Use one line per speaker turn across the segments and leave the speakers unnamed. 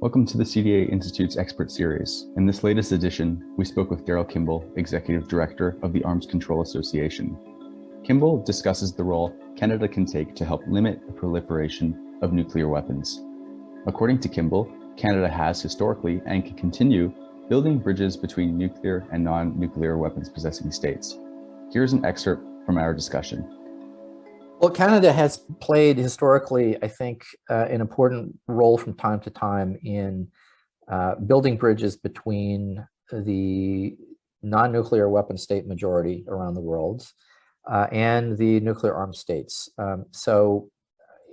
Welcome to the CDA Institute's Expert Series. In this latest edition, we spoke with Daryl Kimball, Executive Director of the Arms Control Association. Kimball discusses the role Canada can take to help limit the proliferation of nuclear weapons. According to Kimball, Canada has historically and can continue building bridges between nuclear and non-nuclear weapons possessing states. Here's an excerpt from our discussion.
Well, Canada has played historically, I think, an important role from time to time in building bridges between the non-nuclear weapon state majority around the world and the nuclear armed states. So,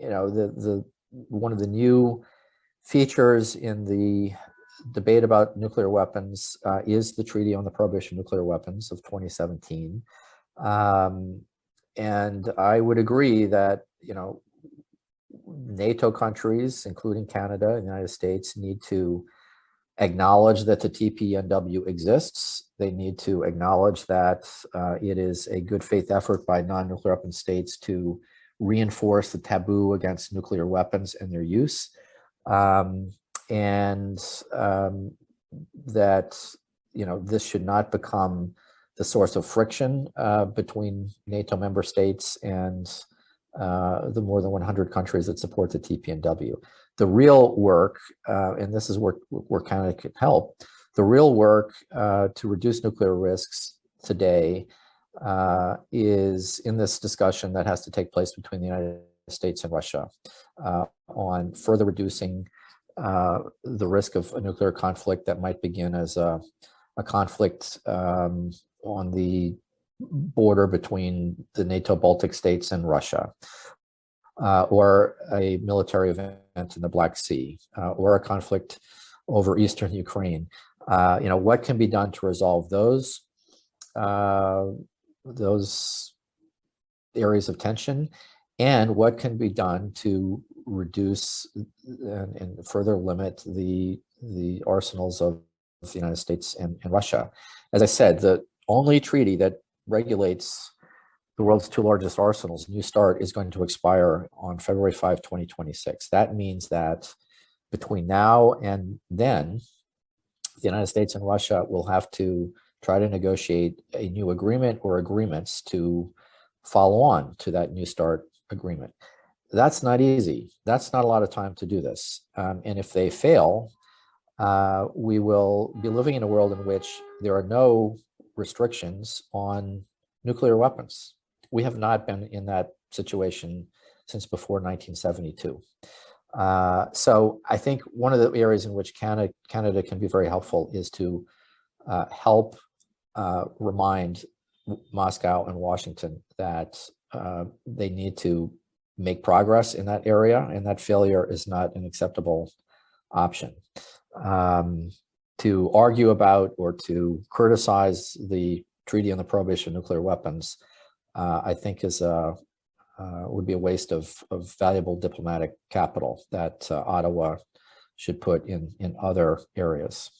you know, one of the new features in the debate about nuclear weapons is the Treaty on the Prohibition of Nuclear Weapons of 2017. And I would agree that, you know, NATO countries, including Canada and the United States, need to acknowledge that the Tpnw exists. They need to acknowledge that it is a good faith effort by non-nuclear weapon states to reinforce the taboo against nuclear weapons and their use. That, you know, this should not become the source of friction between NATO member states and the more than 100 countries that support the Tpnw. The real work, and this is where Canada can help, the real work to reduce nuclear risks today is in this discussion that has to take place between the United States and Russia on further reducing the risk of a nuclear conflict that might begin as a conflict on the border between the NATO Baltic states and Russia, or a military event in the Black Sea, or a conflict over eastern Ukraine. You know, what can be done to resolve those areas of tension, and what can be done to reduce and further limit the arsenals of the United States and Russia. As I said, the only treaty that regulates the world's two largest arsenals, New START, is going to expire on February 5, 2026. That means that between now and then, the United States and Russia will have to try to negotiate a new agreement or agreements to follow on to that New START agreement. That's not easy. That's not a lot of time to do this. And if they fail, we will be living in a world in which there are no restrictions on nuclear weapons. We have not been in that situation since before 1972. So I think one of the areas in which Canada can be very helpful is to help remind Moscow and Washington that they need to make progress in that area, and that failure is not an acceptable option. To argue about or to criticize the Treaty on the Prohibition of Nuclear Weapons, I think would be a waste of valuable diplomatic capital that Ottawa should put in other areas.